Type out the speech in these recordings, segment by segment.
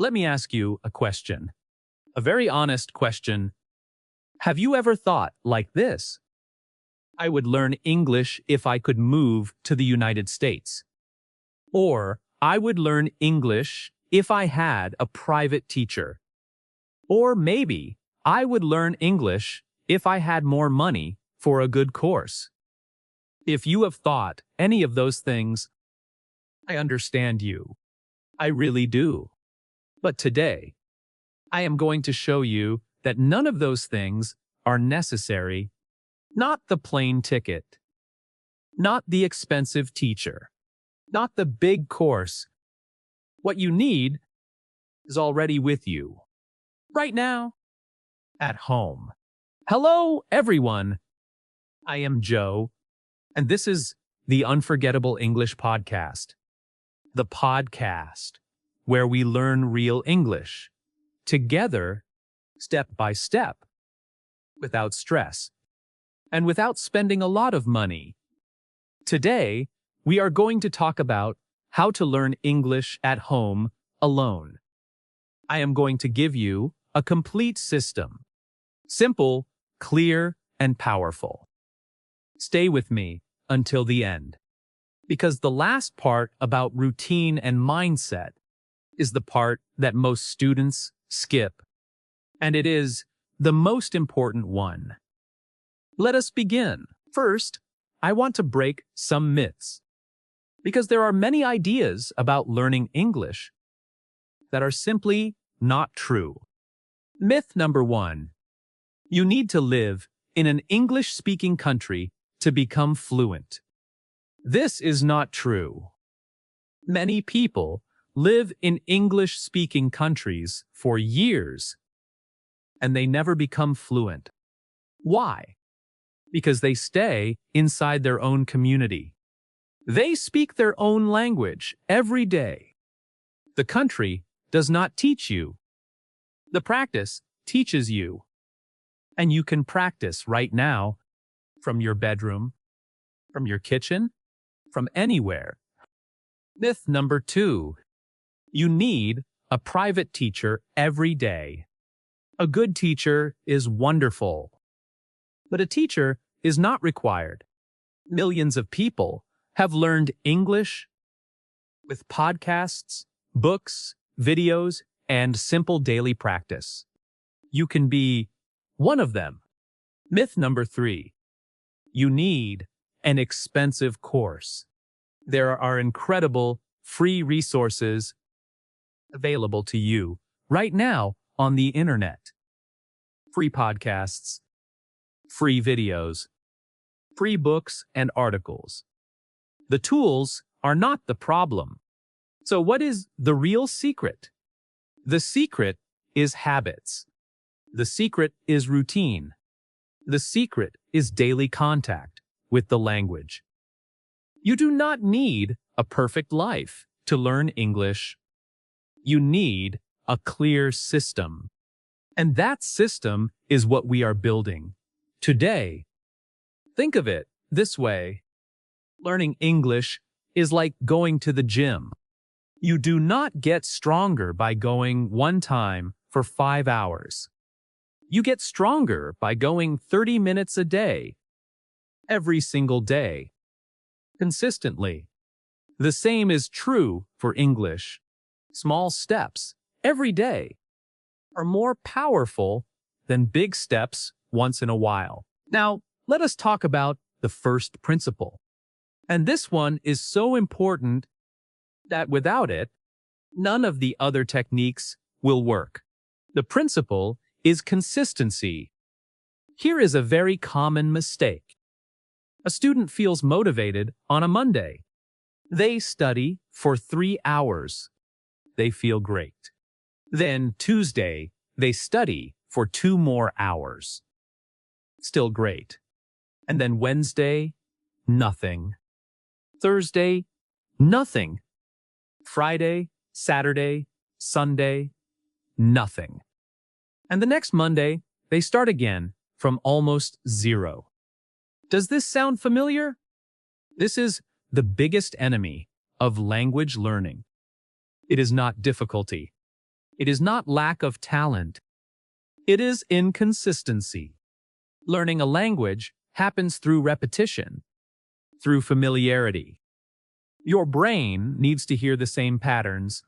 Let me ask you a question. A very honest question. Have you ever thought like this? I would learn English if I could move to the United States. Or I would learn English if I had a private teacher. Or maybe I would learn English if I had more money for a good course. If you have thought any of those things, I understand you. I really do. But today, I am going to show you that none of those things are necessary. Not the plane ticket, not the expensive teacher, not the big course. What you need is already with you, right now, at home. Hello, everyone. I am Joe, and this is the Unforgettable English podcast. The podcast where we learn real English, together, step by step, without stress, and without spending a lot of money. Today, we are going to talk about how to learn English at home alone. I am going to give you a complete system. Simple, clear, and powerful. Stay with me until the end, because the last part about routine and mindset is the part that most students skip, and it is the most important one. Let us begin. First, I want to break some myths, because there are many ideas about learning English that are simply not true. Myth number 1. You need to live in an English-speaking country to become fluent. This is not true. Many people live in English-speaking countries for years, and they never become fluent. Why? Because they stay inside their own community. They speak their own language every day. The country does not teach you. The practice teaches you. And you can practice right now from your bedroom, from your kitchen, from anywhere. Myth number 2. You need a private teacher every day. A good teacher is wonderful, but a teacher is not required. Millions of people have learned English with podcasts, books, videos, and simple daily practice. You can be one of them. Myth number 3. You need an expensive course. There are incredible free resources available to you right now on the internet. Free podcasts, free videos, free books and articles. The tools are not the problem. So what is the real secret? The secret is habits. The secret is routine. The secret is daily contact with the language. You do not need a perfect life to learn English. You need a clear system. And that system is what we are building today. Think of it this way. Learning English is like going to the gym. You do not get stronger by going one time for 5 hours. You get stronger by going 30 minutes a day, every single day, consistently. The same is true for English. Small steps every day are more powerful than big steps once in a while. Now, let us talk about the first principle. And this one is so important that without it, none of the other techniques will work. The principle is consistency. Here is a very common mistake. A student feels motivated on a Monday. They study for 3 hours. They feel great. Then Tuesday, they study for 2 more hours. Still great. And then Wednesday, nothing. Thursday, nothing. Friday, Saturday, Sunday, nothing. And the next Monday, they start again from almost zero. Does this sound familiar? This is the biggest enemy of language learning. It is not difficulty. It is not lack of talent. It is inconsistency. Learning a language happens through repetition, through familiarity. Your brain needs to hear the same patterns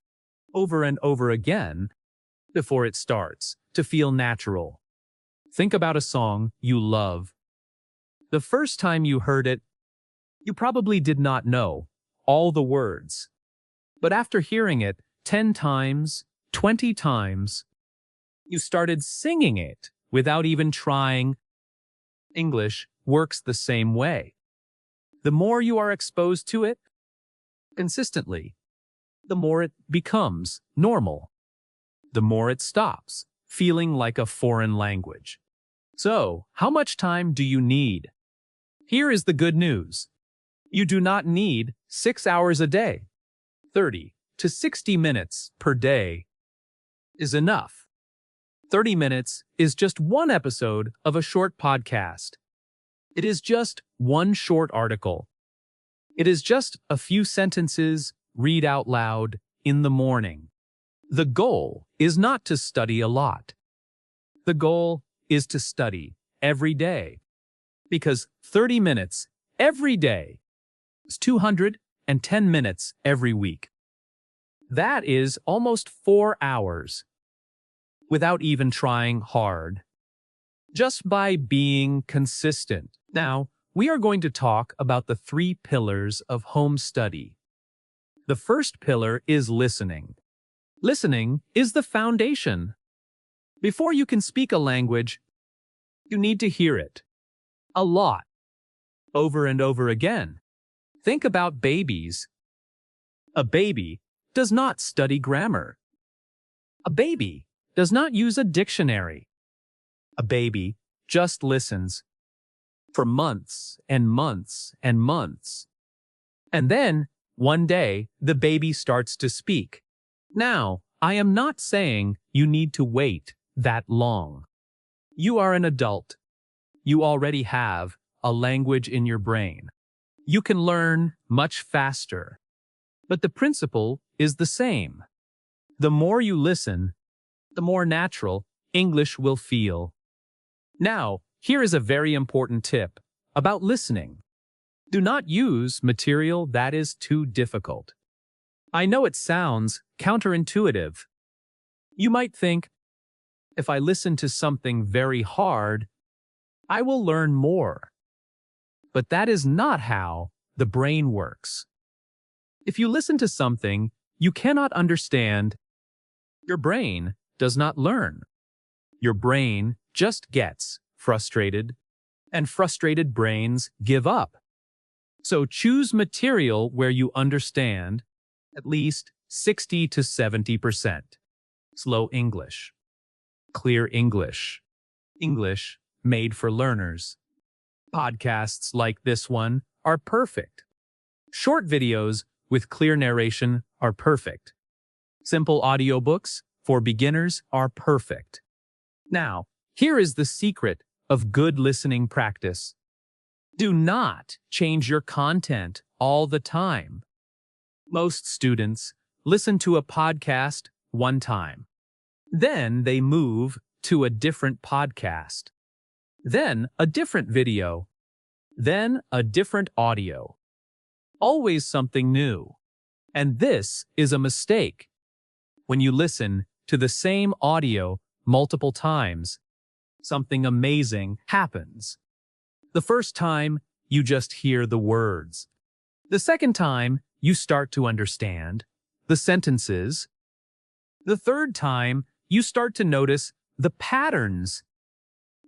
over and over again before it starts to feel natural. Think about a song you love. The first time you heard it, you probably did not know all the words. But after hearing it 10 times, 20 times, you started singing it without even trying. English works the same way. The more you are exposed to it consistently, the more it becomes normal. The more it stops feeling like a foreign language. So, how much time do you need? Here is the good news. You do not need 6 hours a day. 30 to 60 minutes per day is enough. 30 minutes is just one episode of a short podcast. It is just one short article. It is just a few sentences read out loud in the morning. The goal is not to study a lot. The goal is to study every day. Because 30 minutes every day is 210 minutes every week. That is almost 4 hours without even trying hard. Just by being consistent. Now, we are going to talk about the 3 pillars of home study. The first pillar is listening. Listening is the foundation. Before you can speak a language, you need to hear it. A lot. Over and over again. Think about babies. A baby does not study grammar. A baby does not use a dictionary. A baby just listens for months and months and months. And then, one day, the baby starts to speak. Now, I am not saying you need to wait that long. You are an adult. You already have a language in your brain. You can learn much faster. But the principle is the same. The more you listen, the more natural English will feel. Now, here is a very important tip about listening. Do not use material that is too difficult. I know it sounds counterintuitive. You might think, if I listen to something very hard, I will learn more. But that is not how the brain works. If you listen to something you cannot understand, your brain does not learn. Your brain just gets frustrated, and frustrated brains give up. So choose material where you understand at least 60 to 70%. Slow English. Clear English. English made for learners. Podcasts like this one are perfect. Short videos with clear narration are perfect. Simple audiobooks for beginners are perfect. Now, here is the secret of good listening practice. Do not change your content all the time. Most students listen to a podcast one time. Then they move to a different podcast. Then a different video. Then a different audio. Always something new. And this is a mistake. When you listen to the same audio multiple times, something amazing happens. The first time, you just hear the words. The second time, you start to understand the sentences. The third time, you start to notice the patterns.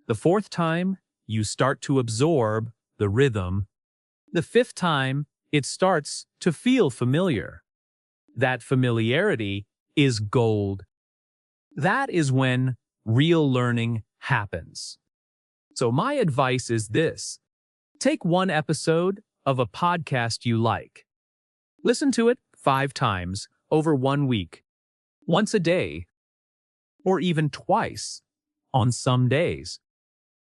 The fourth time, you start to absorb the rhythm. The fifth time, it starts to feel familiar. That familiarity is gold. That is when real learning happens. So my advice is this. Take one episode of a podcast you like. Listen to it 5 times over 1 week, once a day, or even twice on some days.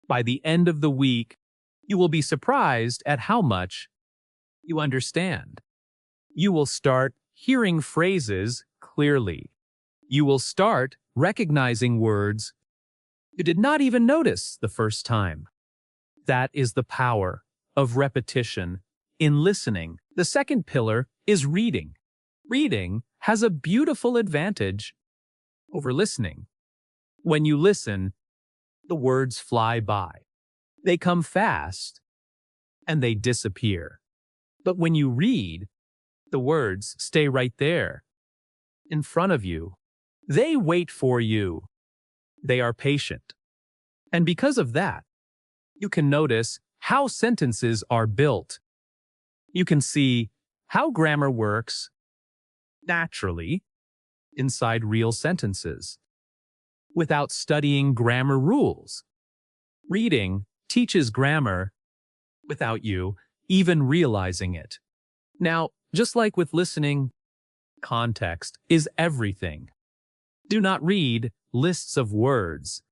By the end of the week, you will be surprised at how much you understand. You will start hearing phrases clearly. You will start recognizing words you did not even notice the first time. That is the power of repetition in listening. The second pillar is reading. Reading has a beautiful advantage over listening. When you listen, the words fly by. They come fast and they disappear. But when you read, the words stay right there, in front of you. They wait for you. They are patient. And because of that, you can notice how sentences are built. You can see how grammar works naturally inside real sentences, without studying grammar rules. Reading teaches grammar without you even realizing it. Now, just like with listening, context is everything. Do not read lists of words.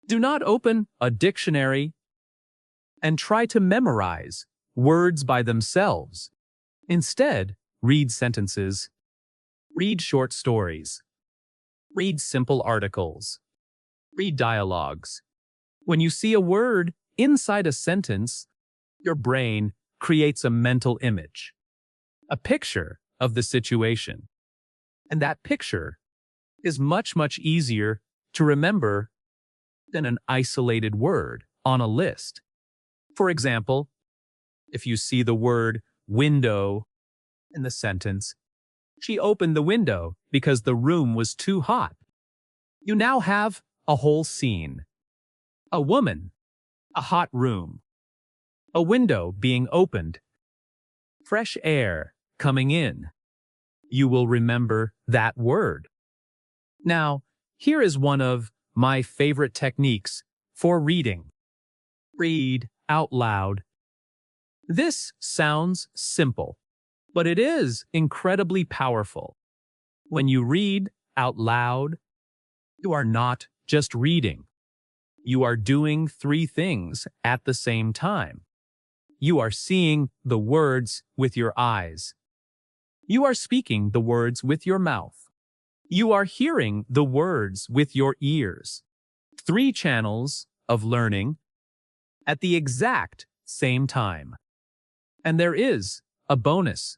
Do not open a dictionary and try to memorize words by themselves. Instead, read sentences, read short stories, read simple articles, read dialogues. When you see a word inside a sentence, your brain creates a mental image, a picture of the situation. And that picture is much, much easier to remember than an isolated word on a list. For example, if you see the word window in the sentence, she opened the window because the room was too hot. You now have a whole scene. A woman, a hot room, a window being opened, fresh air coming in. You will remember that word. Now, here is one of my favorite techniques for reading. Read out loud. This sounds simple, but it is incredibly powerful. When you read out loud, you are not just reading. You are doing three things at the same time. You are seeing the words with your eyes. You are speaking the words with your mouth. You are hearing the words with your ears. 3 channels of learning at the exact same time. And there is a bonus.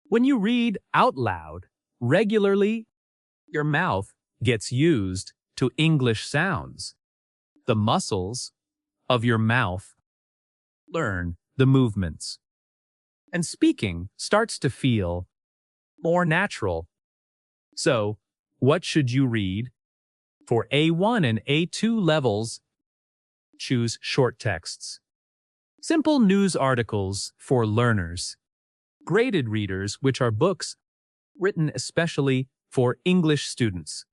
When you read out loud regularly, your mouth gets used to English sounds. The muscles of your mouth learn the movements. And speaking starts to feel more natural. So, what should you read? For A1 and A2 levels, choose short texts. Simple news articles for learners. Graded readers, which are books written especially for English students.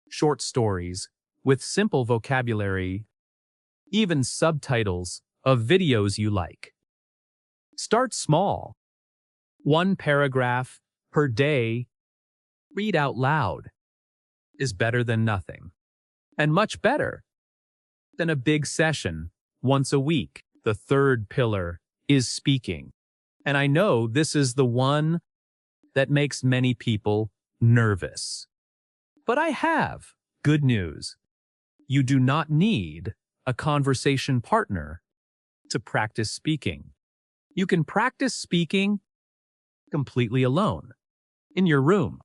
Short stories with simple vocabulary. Even subtitles of videos you like. Start small. 1 paragraph per day. Read out loud is better than nothing, and much better than a big session once a week. The third pillar is speaking, and I know this is the one that makes many people nervous. But I have good news. You do not need a conversation partner to practice speaking. You can practice speaking completely alone, in your room,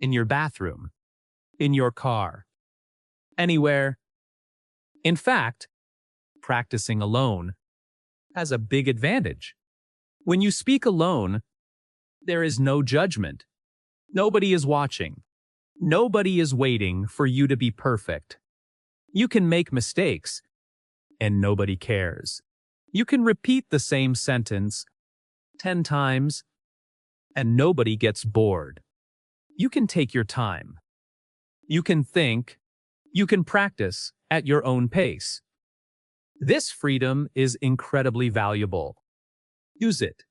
in your bathroom, in your car, anywhere. In fact, practicing alone has a big advantage. When you speak alone, there is no judgment. Nobody is watching. Nobody is waiting for you to be perfect. You can make mistakes, and nobody cares. You can repeat the same sentence 10 times, and nobody gets bored. You can take your time. You can think. You can practice at your own pace. This freedom is incredibly valuable. Use it.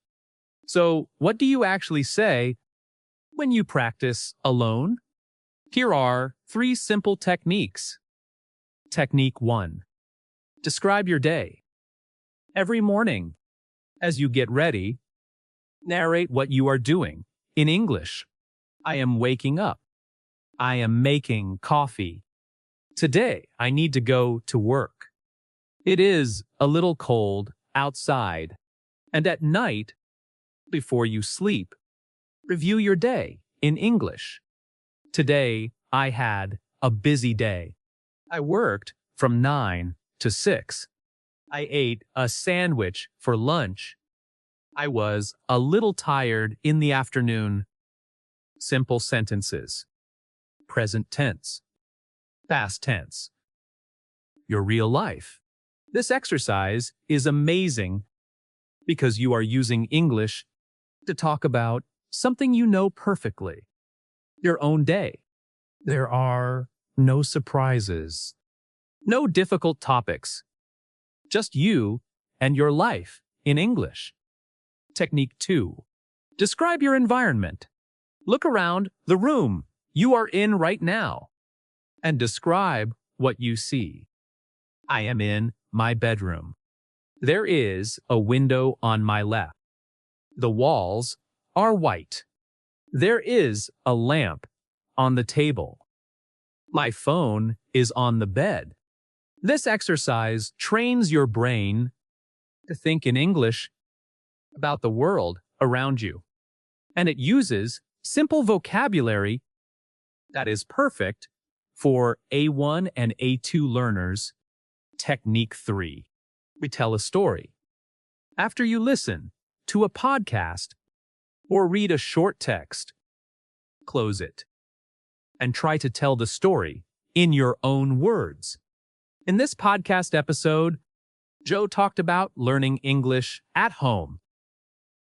So, what do you actually say when you practice alone? Here are 3 simple techniques. Technique 1. Describe your day. Every morning, as you get ready, narrate what you are doing in English. I am waking up. I am making coffee. Today, I need to go to work. It is a little cold outside. And at night, before you sleep, review your day in English. Today, I had a busy day. I worked from 9 to 6. I ate a sandwich for lunch. I was a little tired in the afternoon. Simple sentences. Present tense. Past tense. Your real life. This exercise is amazing because you are using English to talk about something you know perfectly. Your own day. There are no surprises. No difficult topics. Just you and your life in English. Technique 2. Describe your environment. Look around the room you are in right now and describe what you see. I am in my bedroom. There is a window on my left. The walls are white. There is a lamp on the table. My phone is on the bed. This exercise trains your brain to think in English about the world around you, and it uses simple vocabulary that is perfect for A1 and A2 learners. Technique 3. We tell a story. After you listen to a podcast or read a short text, close it and try to tell the story in your own words. In this podcast episode, Joe talked about learning English at home.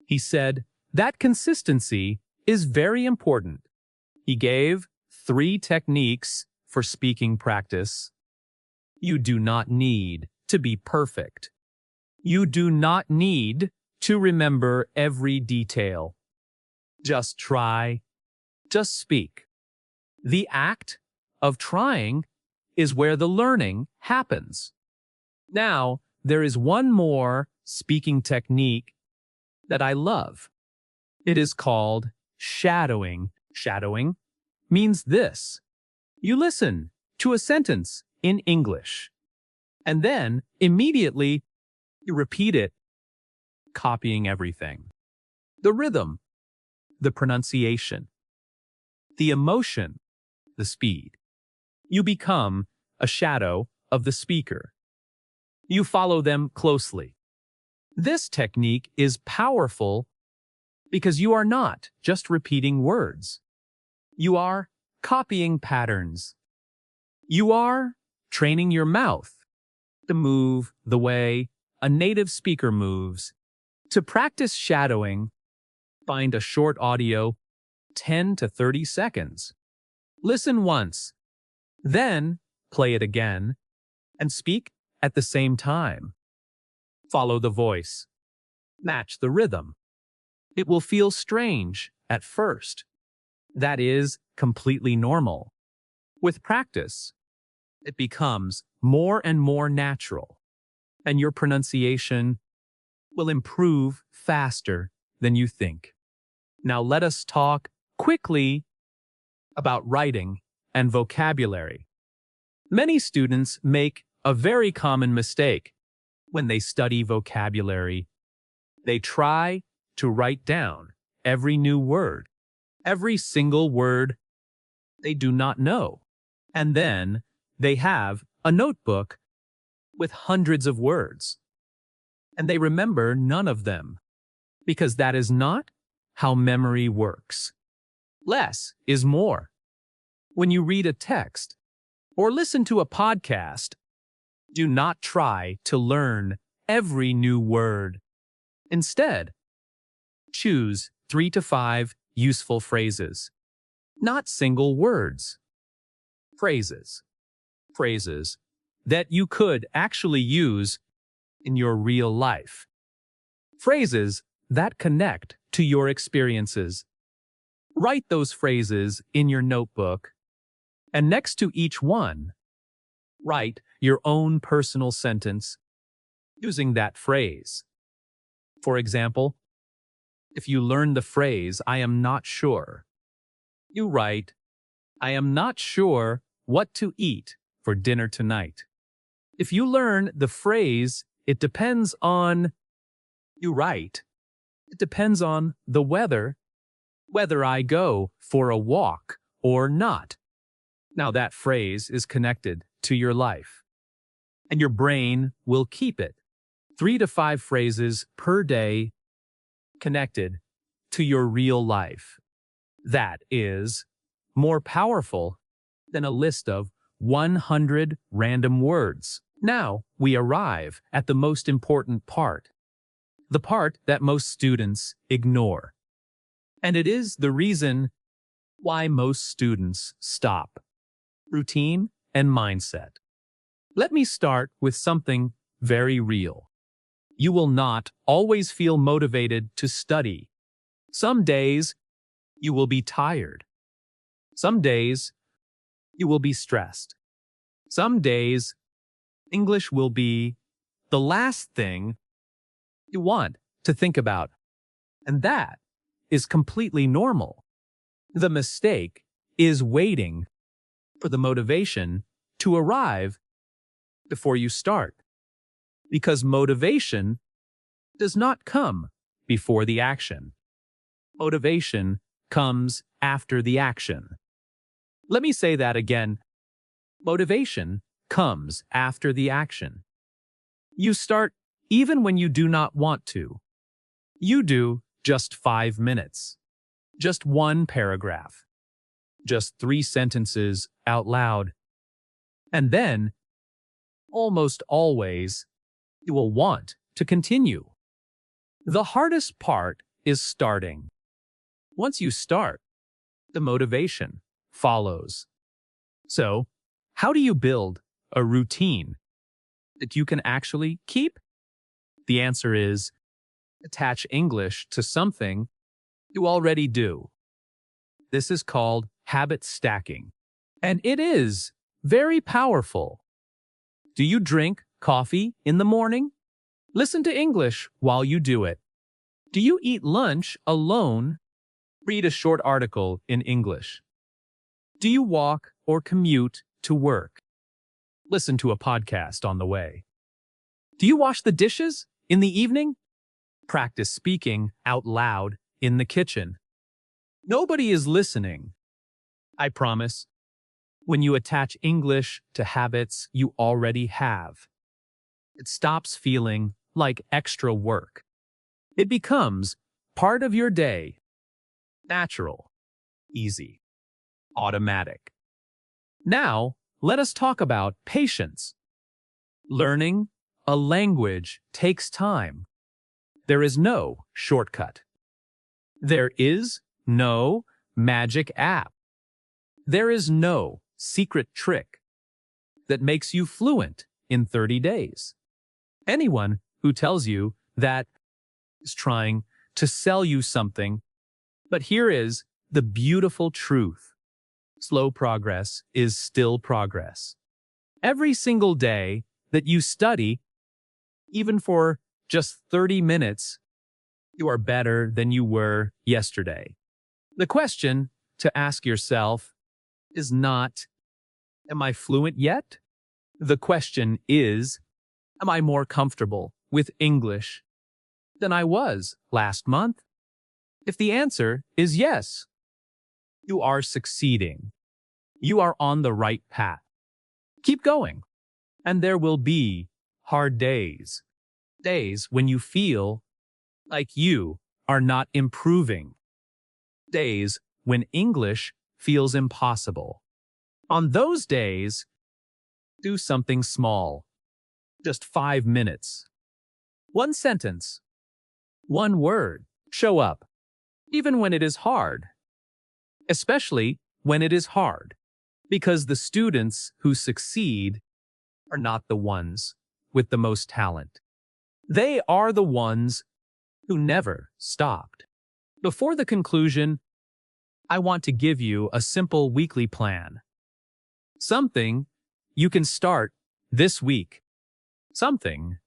He said that consistency is very important. He gave 3 techniques for speaking practice. You do not need to be perfect. You do not need to remember every detail. Just try. Just speak. The act of trying is where the learning happens. Now, there is one more speaking technique that I love. It is called shadowing. Shadowing means this. You listen to a sentence in English, and then immediately you repeat it, copying everything. The rhythm, the pronunciation, the emotion, the speed. You become a shadow of the speaker. You follow them closely. This technique is powerful because you are not just repeating words. You are copying patterns. You are training your mouth to move the way a native speaker moves. To practice shadowing, find a short audio, 10 to 30 seconds. Listen once, then play it again, and speak at the same time. Follow the voice. Match the rhythm. It will feel strange at first. That is completely normal. With practice, it becomes more and more natural, and your pronunciation will improve faster than you think. Now let us talk quickly about writing and vocabulary. Many students make a very common mistake when they study vocabulary. They try to write down every new word, every single word they do not know, and then they have a notebook with hundreds of words, and they remember none of them, because that is not how memory works. Less is more. When you read a text or listen to a podcast, do not try to learn every new word. Instead, choose 3 to 5 useful phrases, not single words. Phrases that you could actually use in your real life. Phrases that connect to your experiences. Write those phrases in your notebook, and next to each one, write your own personal sentence using that phrase. For example, if you learn the phrase, "I am not sure," you write, I am not sure what to eat for dinner tonight. If you learn the phrase, it depends on, you write, it depends on the weather, whether I go for a walk or not. Now that phrase is connected to your life, and your brain will keep it. 3 to 5 phrases per day connected to your real life. That is more powerful than a list of 100 random words. Now we arrive at the most important part, the part that most students ignore. And it is the reason why most students stop: routine and mindset. Let me start with something very real. You will not always feel motivated to study. Some days you will be tired. Some days you will be stressed. Some days English will be the last thing you want to think about. And that is completely normal. The mistake is waiting for the motivation to arrive before you start. Because motivation does not come before the action. Motivation comes after the action. Let me say that again. Motivation comes after the action. You start even when you do not want to. You do just 5 minutes, just 1 paragraph, just 3 sentences out loud. And then, almost always, you will want to continue. The hardest part is starting. Once you start, the motivation follows. So, how do you build a routine that you can actually keep? The answer is attach English to something you already do. This is called habit stacking, and it is very powerful. Do you drink coffee in the morning? Listen to English while you do it. Do you eat lunch alone? Read a short article in English. Do you walk or commute to work? Listen to a podcast on the way. Do you wash the dishes in the evening? Practice speaking out loud in the kitchen. Nobody is listening. I promise. When you attach English to habits you already have, it stops feeling like extra work. It becomes part of your day. Natural, easy, automatic. Now, let us talk about patience. Learning a language takes time. There is no shortcut. There is no magic app. There is no secret trick that makes you fluent in 30 days. Anyone who tells you that is trying to sell you something. But here is the beautiful truth. Slow progress is still progress. Every single day that you study, even for just 30 minutes, you are better than you were yesterday. The question to ask yourself is not, am I fluent yet? The question is, am I more comfortable with English than I was last month? If the answer is yes, you are succeeding. You are on the right path. Keep going. And there will be hard days. Days when you feel like you are not improving. Days when English feels impossible. On those days, do something small. Just 5 minutes. 1 sentence. 1 word. Show up. Even when it is hard. Especially when it is hard. Because the students who succeed are not the ones with the most talent. They are the ones who never stopped. Before the conclusion, I want to give you a simple weekly plan. Something you can start this week. Something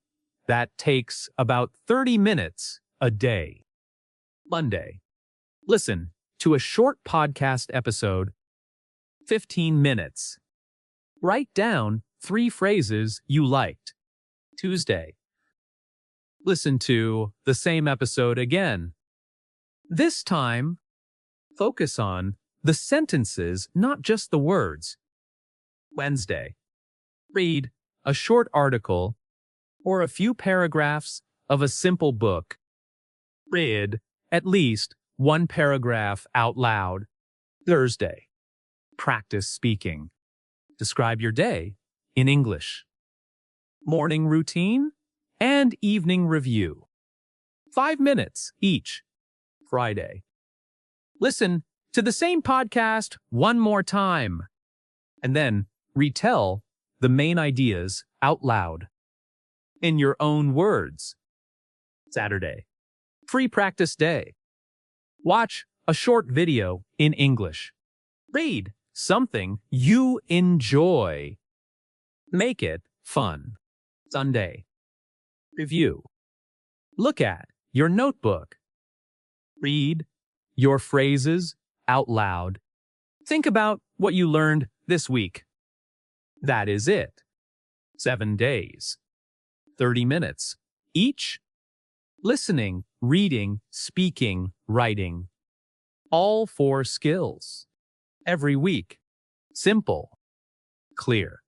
that takes about 30 minutes a day. Monday. Listen to a short podcast episode 15 minutes. Write down 3 phrases you liked. Tuesday. Listen to the same episode again. This time, focus on the sentences, not just the words. Wednesday. Read a short article or a few paragraphs of a simple book. Read at least 1 paragraph out loud. Thursday. Practice speaking. Describe your day in English. Morning routine and evening review. 5 minutes each. Friday. Listen to the same podcast one more time, and then retell the main ideas out loud in your own words. Saturday. Free practice day. Watch a short video in English. Read something you enjoy. Make it fun. Sunday. Review. Look at your notebook. Read your phrases out loud. Think about what you learned this week. That is it. 7 days. 30 minutes each. Listening, reading, speaking, writing. All 4 skills. Every week. Simple, clear,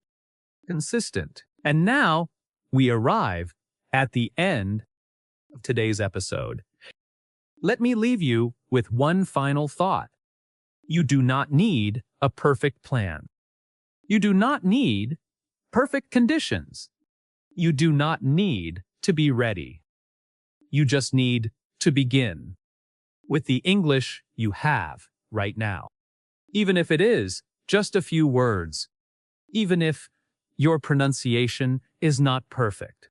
consistent. And now we arrive at the end of today's episode. Let me leave you with one final thought. You do not need a perfect plan. You do not need perfect conditions. You do not need to be ready. You just need to begin with the English you have right now. Even if it is just a few words, even if your pronunciation is not perfect,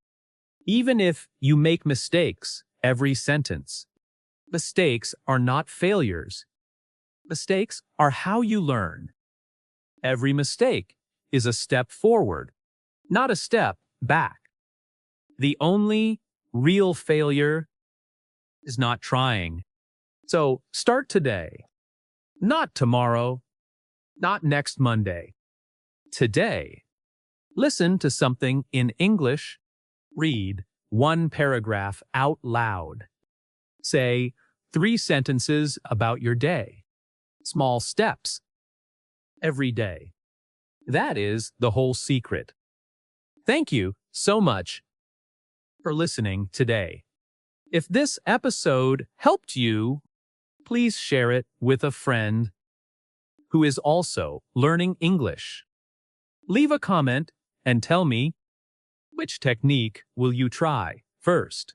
even if you make mistakes every sentence. Mistakes are not failures. Mistakes are how you learn. Every mistake is a step forward, not a step back. The only real failure is not trying. So start today, not tomorrow, not next Monday. Today, listen to something in English. Read 1 paragraph out loud. Say 3 sentences about your day. Small steps. Every day. That is the whole secret. Thank you so much for listening today. If this episode helped you, please share it with a friend who is also learning English. Leave a comment and tell me, which technique will you try first?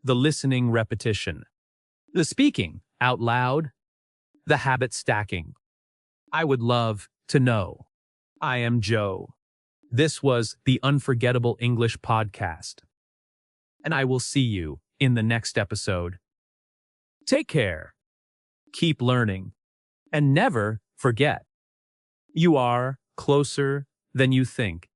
The listening repetition, the speaking out loud, the habit stacking. I would love to know. I am Joe. This was the Unforgettable English podcast, and I will see you in the next episode. Take care, keep learning, and never forget, you are closer than you think.